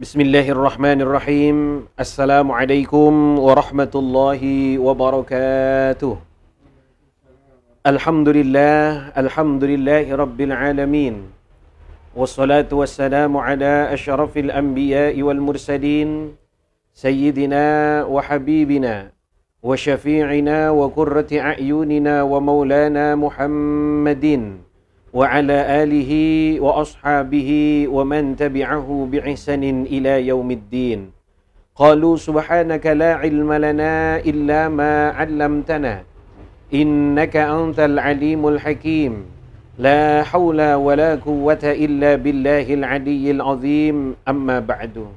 Bismillahirrahmanirrahim. Assalamualaikum warahmatullahi wabarakatuh. Alhamdulillahi rabbil alamin. Wassalatu wassalamu ala asyrafil anbiya'i wal mursalin, sayyidina wa habibina wa syafi'ina wa qurrati a'yunina wa maulana Muhammadin wa ala alihi wa ashabihi wa man tabi'ahu bi'ihsanin ila yaumiddin. Qalu subhanaka la ilma lana illa ma 'allamtana innaka antal alimul hakim. La hawla wa la quwwata illa billahil aliyyil azim. Amma ba'du.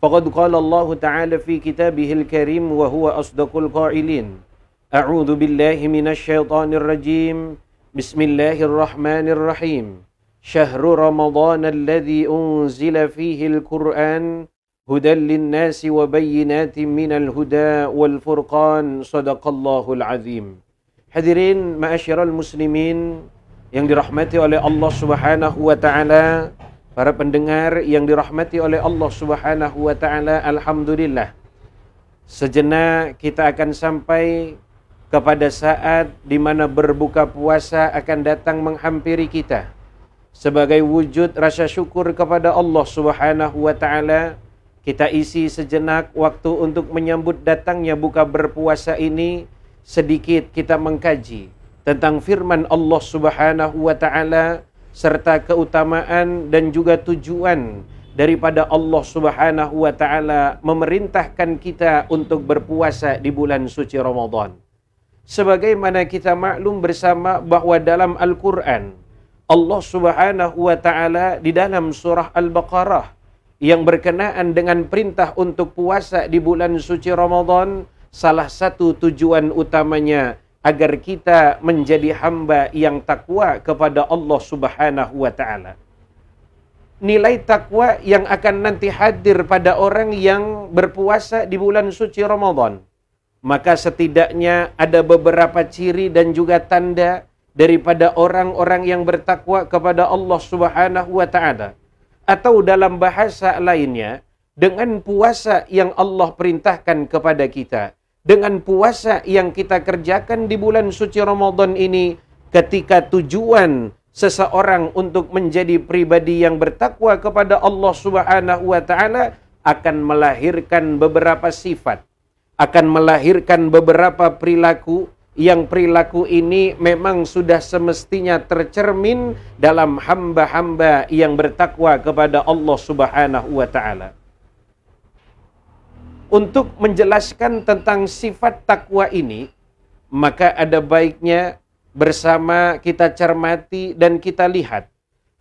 Faqad qala Allah ta'ala fi kitabihil karim wa huwa asdaqul qailin. A'udzu billahi minasy syaithanir rajim. Bismillahirrahmanirrahim. Syahrul Ramadan alladzi unzila fihi al-Qur'an hudan lin-nasi wa bayyinatin minal huda wal furqan. Shadaqallahul azim. Hadirin ma'asyiral muslimin yang dirahmati oleh Allah Subhanahu wa taala, para pendengar yang dirahmati oleh Allah Subhanahu wa taala, alhamdulillah. Sejenak kita akan sampai kepada saat di mana berbuka puasa akan datang menghampiri kita. Sebagai wujud rasa syukur kepada Allah Subhanahu wa taala, kita isi sejenak waktu untuk menyambut datangnya buka berpuasa ini. Sedikit kita mengkaji tentang firman Allah Subhanahu wa taala serta keutamaan dan juga tujuan daripada Allah Subhanahu wa taala memerintahkan kita untuk berpuasa di bulan suci Ramadan. Sebagaimana kita maklum bersama bahwa dalam Al-Quran, Allah Subhanahu wa ta'ala di dalam surah Al-Baqarah yang berkenaan dengan perintah untuk puasa di bulan suci Ramadan, salah satu tujuan utamanya agar kita menjadi hamba yang takwa kepada Allah Subhanahu wa ta'ala. Nilai takwa yang akan nanti hadir pada orang yang berpuasa di bulan suci Ramadan, maka setidaknya ada beberapa ciri dan juga tanda daripada orang-orang yang bertakwa kepada Allah Subhanahu wa taala. Atau dalam bahasa lainnya, dengan puasa yang Allah perintahkan kepada kita, dengan puasa yang kita kerjakan di bulan suci Ramadan ini, ketika tujuan seseorang untuk menjadi pribadi yang bertakwa kepada Allah Subhanahu wa taala akan melahirkan beberapa sifat, akan melahirkan beberapa perilaku, yang perilaku ini memang sudah semestinya tercermin dalam hamba-hamba yang bertakwa kepada Allah Subhanahu wa taala. Untuk menjelaskan tentang sifat takwa ini, maka ada baiknya bersama kita cermati dan kita lihat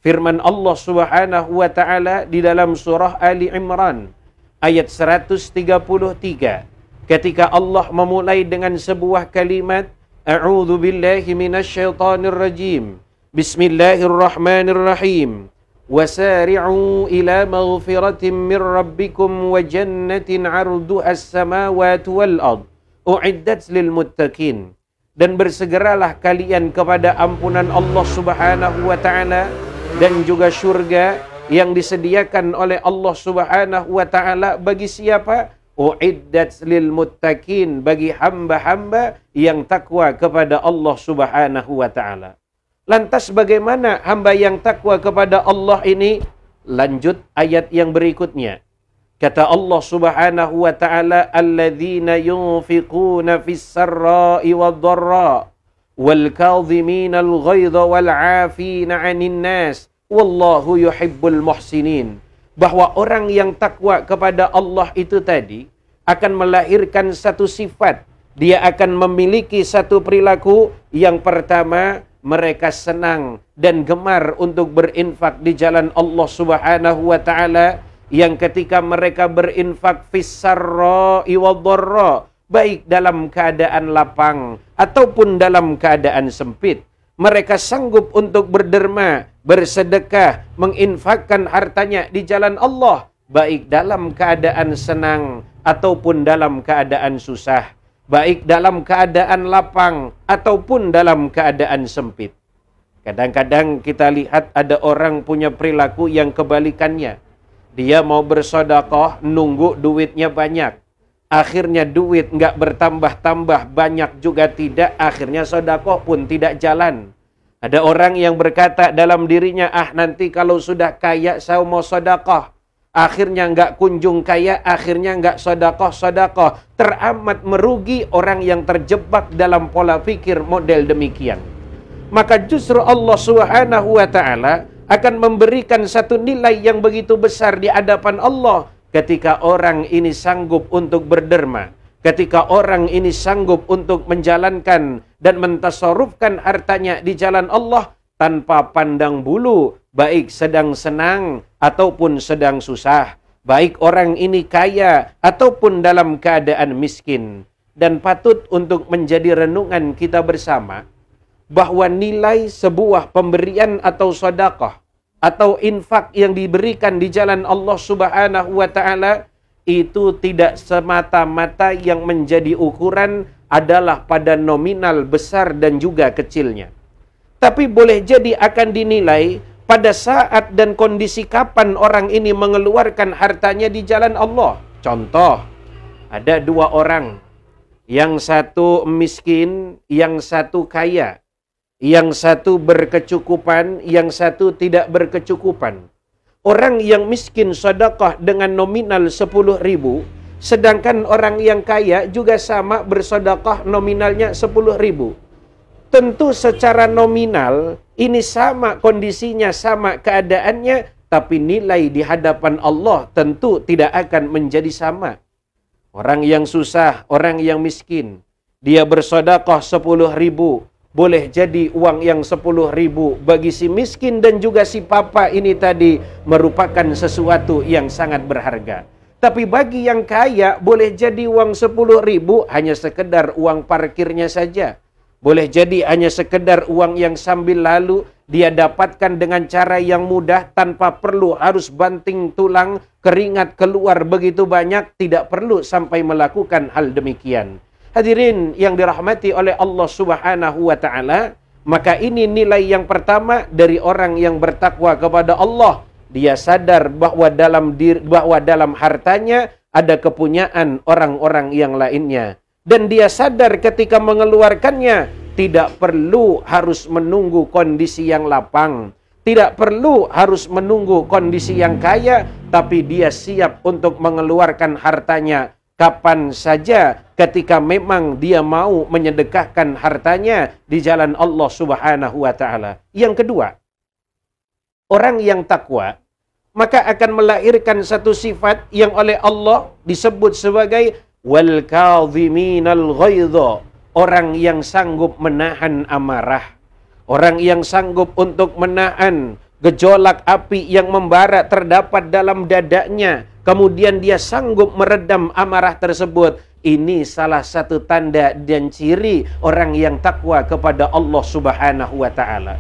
firman Allah Subhanahu wa taala di dalam surah Ali Imran ayat 133. Ketika Allah memulai dengan sebuah kalimat, A'udzu billahi minasyaitonir rajim. Bismillahirrahmanirrahim. Wasari'u ila maghfiratin mir rabbikum wa jannatin 'arduhas samawati wal ard u'iddat lil muttaqin. Dan bersegeralah kalian kepada ampunan Allah Subhanahu wa taala dan juga syurga yang disediakan oleh Allah Subhanahu wa taala bagi siapa? U'iddat lil muttaqin, bagi hamba-hamba yang takwa kepada Allah Subhanahu wa taala. Lantas bagaimana hamba yang takwa kepada Allah ini? Lanjut ayat yang berikutnya. Kata Allah Subhanahu wa taala, alladzina yunfiquna fis sarra'i wad dharra wal kadhiminal ghaidha wal 'afina 'anil nas wallahu yuhibbul muhsinin. Bahwa orang yang takwa kepada Allah itu tadi akan melahirkan satu sifat. Dia akan memiliki satu perilaku. Yang pertama, mereka senang dan gemar untuk berinfak di jalan Allah Subhanahu wa taala. Yang ketika mereka berinfak fis-sarra'i wad-dharra, baik dalam keadaan lapang ataupun dalam keadaan sempit, mereka sanggup untuk berderma, bersedekah, menginfakkan hartanya di jalan Allah, baik dalam keadaan senang ataupun dalam keadaan susah, baik dalam keadaan lapang ataupun dalam keadaan sempit. Kadang-kadang kita lihat ada orang punya perilaku yang kebalikannya. Dia mau bersedekah, nunggu duitnya banyak. Akhirnya duit nggak bertambah-tambah, banyak juga tidak. Akhirnya sedekah pun tidak jalan. Ada orang yang berkata dalam dirinya, nanti kalau sudah kaya saya mau sedekah. Akhirnya nggak kunjung kaya, akhirnya nggak sedekah. Teramat merugi orang yang terjebak dalam pola pikir model demikian. Maka justru Allah Subhanahu wa Ta'ala akan memberikan satu nilai yang begitu besar di hadapan Allah ketika orang ini sanggup untuk berderma, ketika orang ini sanggup untuk menjalankan dan mentasarrufkan hartanya di jalan Allah tanpa pandang bulu, baik sedang senang ataupun sedang susah, baik orang ini kaya ataupun dalam keadaan miskin. Dan patut untuk menjadi renungan kita bersama bahwa nilai sebuah pemberian atau sedekah atau infak yang diberikan di jalan Allah Subhanahu wa Ta'ala itu tidak semata-mata yang menjadi ukuran adalah pada nominal besar dan juga kecilnya. Tapi boleh jadi akan dinilai pada saat dan kondisi kapan orang ini mengeluarkan hartanya di jalan Allah. Contoh, ada dua orang, yang satu miskin, yang satu kaya. Yang satu berkecukupan, yang satu tidak berkecukupan. Orang yang miskin sedekah dengan nominal 10.000, sedangkan orang yang kaya juga sama bersedekah nominalnya 10.000. Tentu secara nominal ini sama kondisinya, sama keadaannya, tapi nilai di hadapan Allah tentu tidak akan menjadi sama. Orang yang susah, orang yang miskin, dia bersedekah 10.000. Boleh jadi uang yang 10.000 bagi si miskin dan juga si papa ini tadi merupakan sesuatu yang sangat berharga. Tapi bagi yang kaya boleh jadi uang 10.000 hanya sekedar uang parkirnya saja. Boleh jadi hanya sekedar uang yang sambil lalu dia dapatkan dengan cara yang mudah tanpa perlu harus banting tulang, keringat keluar begitu banyak, tidak perlu sampai melakukan hal demikian. Hadirin yang dirahmati oleh Allah Subhanahu wa Ta'ala, maka ini nilai yang pertama dari orang yang bertakwa kepada Allah. Dia sadar bahwa dalam hartanya ada kepunyaan orang-orang yang lainnya. Dan dia sadar ketika mengeluarkannya tidak perlu harus menunggu kondisi yang lapang, tidak perlu harus menunggu kondisi yang kaya, tapi dia siap untuk mengeluarkan hartanya kapan saja ketika memang dia mau menyedekahkan hartanya di jalan Allah Subhanahu wa Ta'ala. Yang kedua, orang yang takwa maka akan melahirkan satu sifat yang oleh Allah disebut sebagai wal kadhiminal ghaidha, orang yang sanggup menahan amarah, orang yang sanggup untuk menahan gejolak api yang membara terdapat dalam dadanya, kemudian dia sanggup meredam amarah tersebut. Ini salah satu tanda dan ciri orang yang takwa kepada Allah Subhanahu wa Ta'ala.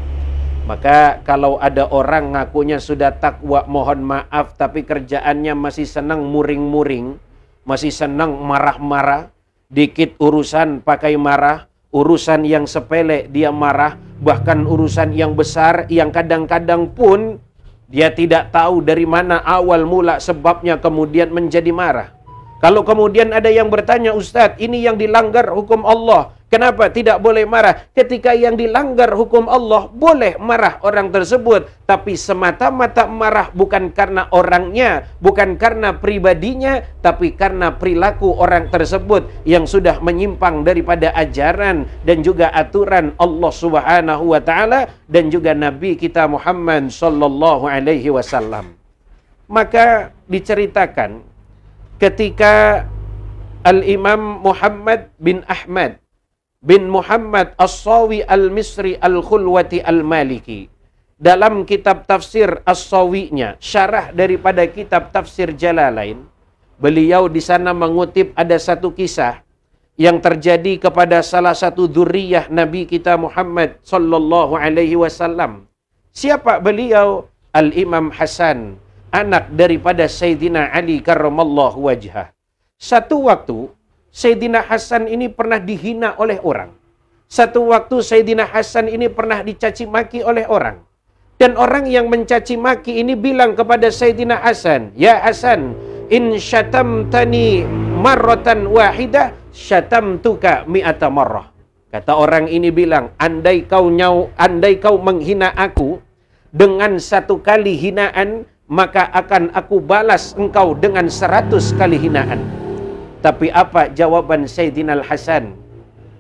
Maka kalau ada orang ngakunya sudah takwa, mohon maaf, tapi kerjaannya masih senang muring-muring, masih senang marah-marah, dikit urusan pakai marah, urusan yang sepele dia marah, bahkan urusan yang besar yang kadang-kadang pun dia tidak tahu dari mana awal mula sebabnya kemudian menjadi marah. Kalau kemudian ada yang bertanya, Ustadz, ini yang dilanggar hukum Allah, kenapa tidak boleh marah? Ketika yang dilanggar hukum Allah, boleh marah orang tersebut, tapi semata-mata marah bukan karena orangnya, bukan karena pribadinya, tapi karena perilaku orang tersebut yang sudah menyimpang daripada ajaran dan juga aturan Allah Subhanahu wa Ta'ala dan juga Nabi kita Muhammad sallallahu alaihi wasallam. Maka diceritakan ketika Al-Imam Muhammad bin Ahmad bin Muhammad As-Sawi Al-Misri Al-Khulwati Al-Maliki dalam kitab tafsir As-Sawinya, syarah daripada kitab tafsir Jalalain, beliau di sana mengutip ada satu kisah yang terjadi kepada salah satu dzurriyyah Nabi kita Muhammad sallallahu alaihi wasallam. Siapa beliau? Al-Imam Hasan, anak daripada Sayyidina Ali karramallahu wajhah. Satu waktu Sayyidina Hasan ini pernah dihina oleh orang. Satu waktu Sayyidina Hasan ini pernah dicaci maki oleh orang. Dan orang yang mencaci maki ini bilang kepada Sayyidina Hasan, "Ya Hasan, in syatamtani marratan wahidah, syatamtuka mi'ata marrah." Kata orang ini bilang, andai kau menghina aku dengan 1 kali hinaan, maka akan aku balas engkau dengan 100 kali hinaan. Tapi apa jawaban Sayyidina Al-Hasan?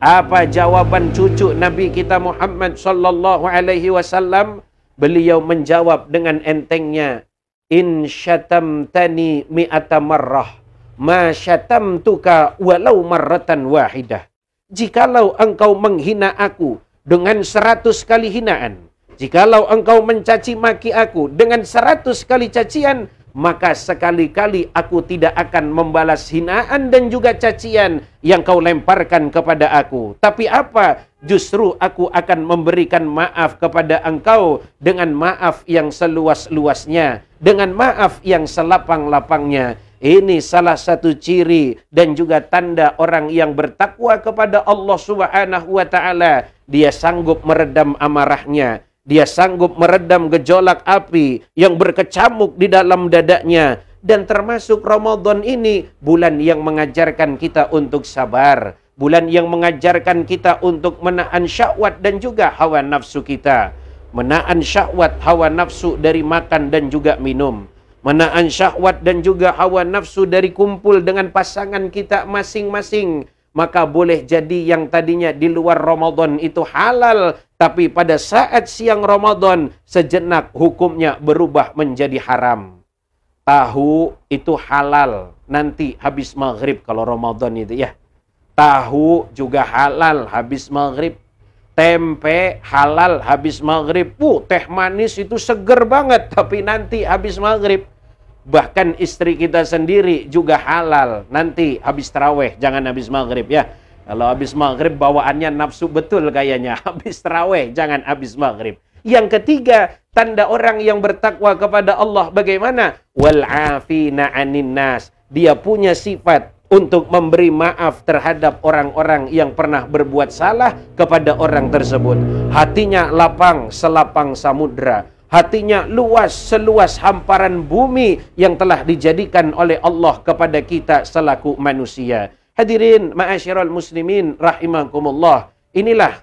Apa jawaban cucu Nabi kita Muhammad sallallahu alaihi wasallam? Beliau menjawab dengan entengnya, "In syatamtani mi'ata marrah, ma syatamtuka walau marratan wahidah." Jikalau engkau menghina aku dengan 100 kali hinaan, jikalau engkau mencaci maki aku dengan 100 kali cacian, maka sekali-kali aku tidak akan membalas hinaan dan juga cacian yang kau lemparkan kepada aku. Tapi apa? Justru aku akan memberikan maaf kepada engkau dengan maaf yang seluas-luasnya, dengan maaf yang selapang-lapangnya. Ini salah satu ciri dan juga tanda orang yang bertakwa kepada Allah Subhanahu wa taala. Dia sanggup meredam amarahnya. Dia sanggup meredam gejolak api yang berkecamuk di dalam dadanya. Dan termasuk Ramadan ini bulan yang mengajarkan kita untuk sabar, bulan yang mengajarkan kita untuk menahan syahwat dan juga hawa nafsu kita. Menahan syahwat, hawa nafsu dari makan dan juga minum. Menahan syahwat dan juga hawa nafsu dari kumpul dengan pasangan kita masing-masing. Maka boleh jadi yang tadinya di luar Ramadan itu halal, tapi pada saat siang Ramadan sejenak hukumnya berubah menjadi haram. Tahu itu halal nanti habis maghrib kalau Ramadan itu ya. Tahu juga halal habis maghrib. Tempe halal habis maghrib. Teh manis itu seger banget tapi nanti habis maghrib. Bahkan istri kita sendiri juga halal nanti habis taraweh, jangan habis maghrib ya. Kalau habis maghrib bawaannya nafsu betul kayaknya. Habis taraweh jangan habis maghrib. Yang ketiga, tanda orang yang bertakwa kepada Allah bagaimana? Wal afina 'anin nas. Dia punya sifat untuk memberi maaf terhadap orang-orang yang pernah berbuat salah kepada orang tersebut. Hatinya lapang selapang samudra. Hatinya luas seluas hamparan bumi yang telah dijadikan oleh Allah kepada kita selaku manusia. Hadirin ma'asyiral muslimin rahimakumullah. Inilah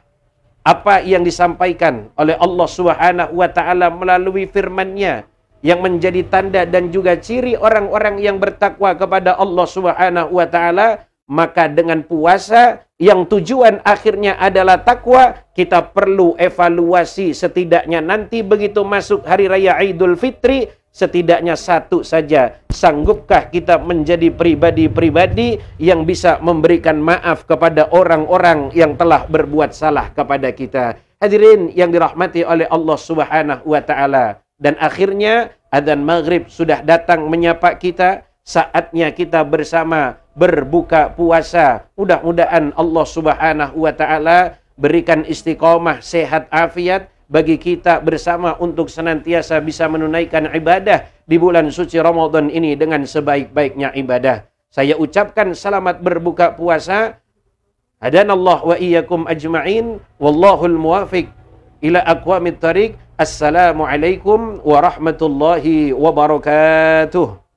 apa yang disampaikan oleh Allah Subhanahu wa taala melalui firman-Nya yang menjadi tanda dan juga ciri orang-orang yang bertakwa kepada Allah Subhanahu wa taala. Maka dengan puasa yang tujuan akhirnya adalah takwa, kita perlu evaluasi setidaknya nanti begitu masuk hari raya Idul Fitri, setidaknya satu saja. Sanggupkah kita menjadi pribadi-pribadi yang bisa memberikan maaf kepada orang-orang yang telah berbuat salah kepada kita? Hadirin yang dirahmati oleh Allah Subhanahu wa taala. Dan akhirnya adzan maghrib sudah datang menyapa kita. Saatnya kita bersama berbuka puasa. Mudah-mudahan Allah Subhanahu wa taala berikan istiqomah, sehat afiat bagi kita bersama untuk senantiasa bisa menunaikan ibadah di bulan suci Ramadan ini dengan sebaik-baiknya ibadah. Saya ucapkan selamat berbuka puasa. Hadanallah wa iyyakum ajma'in. Wallahul muwafiq ila aqwamit thariq. Assalamualaikum warahmatullahi wabarakatuh.